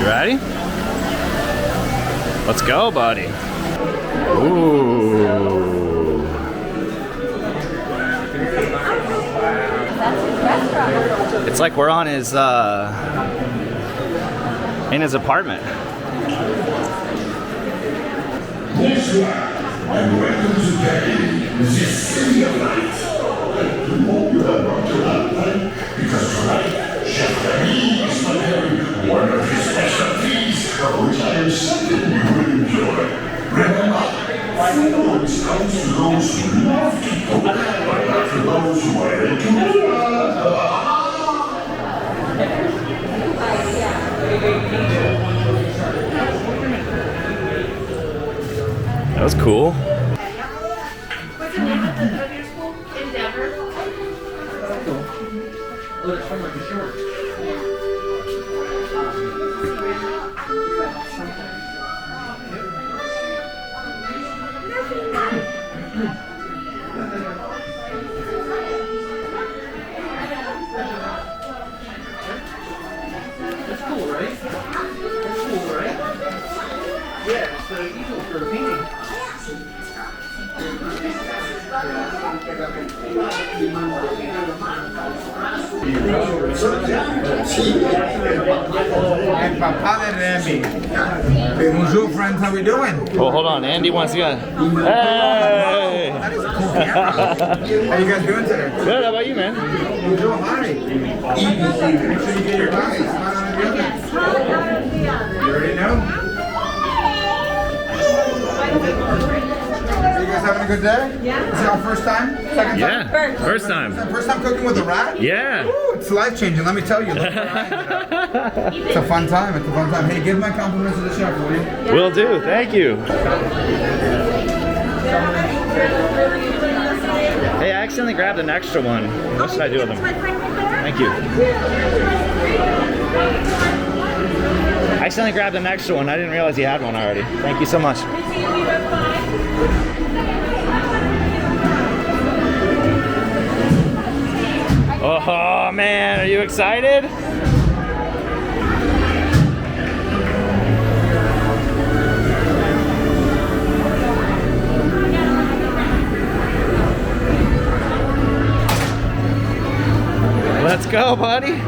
ready? Let's go, buddy. Ooh. It's like we're on his in his apartment. Bonsoir and welcome to Paris, the city of lights. I hope you have brought your appetite because tonight, Chef Remy is preparing one of his specialties, which I am certain you will enjoy. Remember, food comes to those who love to cook, but not to those who are into That was cool. What's the name of your school? Endeavor? Oh, it's from like a short. That's cool, right? That's cool, right? Yeah, it's the easel for a painting. And Papa de Remy. Bonjour, friends. How we doing? Oh, hold on. Andy wants to go. Hey! That is a cool piano. How you guys doing today? Good. How about you, man? Bonjour, hi. Make sure you get your glasses. Smile on the other. You already know? Are you guys having a good day? Yeah. Is it our first time? Second time? Yeah. First time. First time cooking with a rat? Yeah. Ooh, it's life-changing, let me tell you. It's a fun time, it's a fun time. Hey, give my compliments to the chef, will you? Will do. Thank you. Hey, I accidentally grabbed an extra one. What should I do with them? Thank you. I accidentally grabbed an extra one. I didn't realize you had one already. Thank you so much. Oh man, are you excited? Let's go, buddy.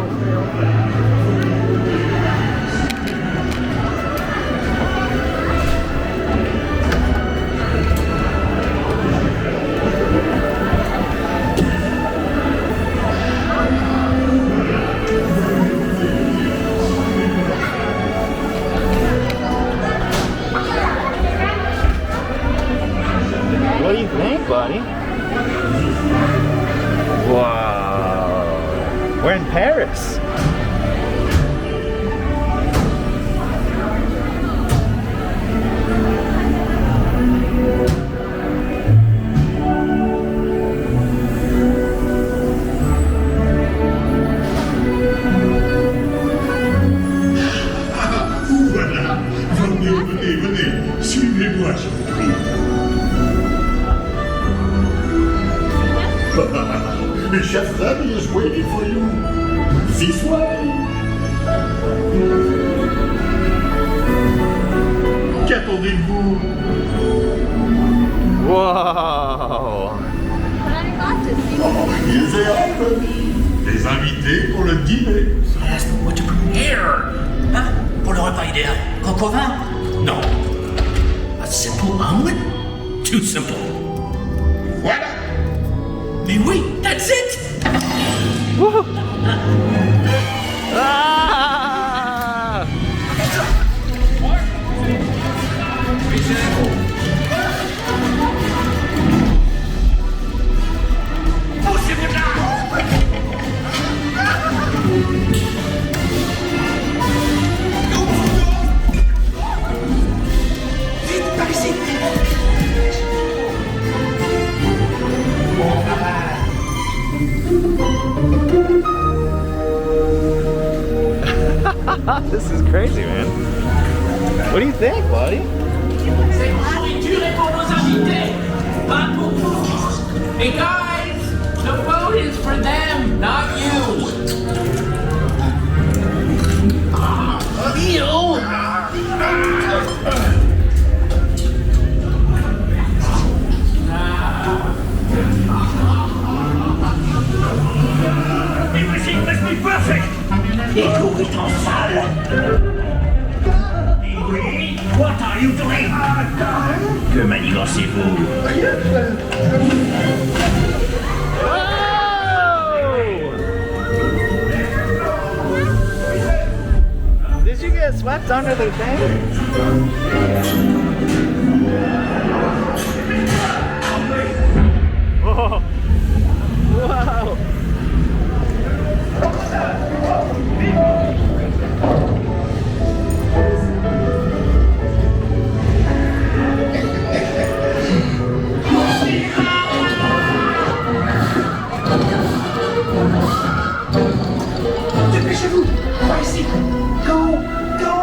What do you think, buddy? Wow. We're in Paris. Voilà. Venez, suivez-moi, je vous prie. The chef Remy is waiting for you. This way. Qu'attendez-vous? Wow. Ils et Remy. Les invités pour le dîner. Yes, what to prepare? Hein? Pour le repas idéal. Coq au vin? No. A simple omelet? Too simple. Voilà. Mais oui, that's it! Ah! Poussez-vous là! Vite, par ici! Bon travail! This is crazy, man. What do you think, buddy? Cette nourriture est pour nos invités, pas pour vous. Hey guys, the food is for them, not you. Ew! lancez-vous. Did you get swept under the thing? Whoa. Wow. Dépêchez-vous! Par ici! Go! Go!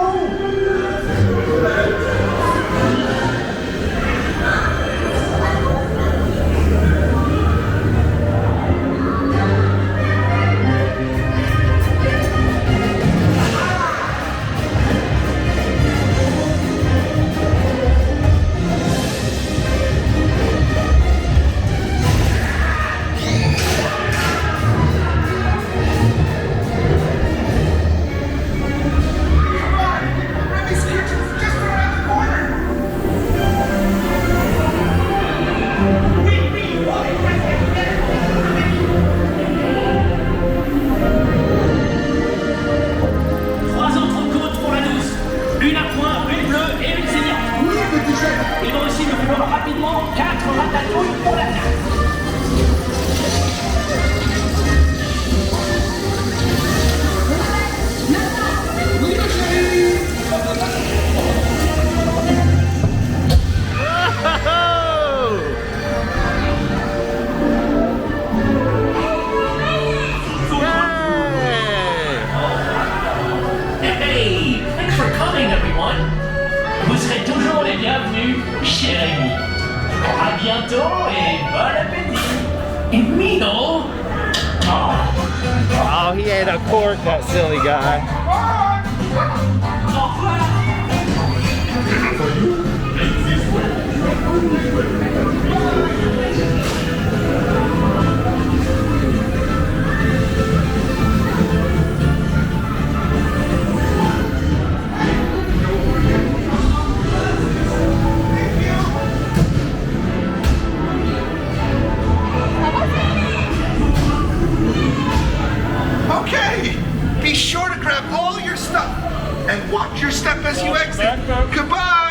Remy's kitchen's just around the corner! Trois entrecôtes pour la douce. Une à point, une bleue et une saignante. Oui, petit chef! Il va aussi nous falloir rapidement 4 ratatouilles pour la table. Oui, ma chérie! Hey, thanks for coming, everyone. Vous serez toujours les bienvenus chez Rémy. À bientôt et bon appétit. Et Mino. Oh, he ate a cork, that silly guy. Au revoir. Okay! Be sure to grab all your stuff and watch your step as you exit. Goodbye!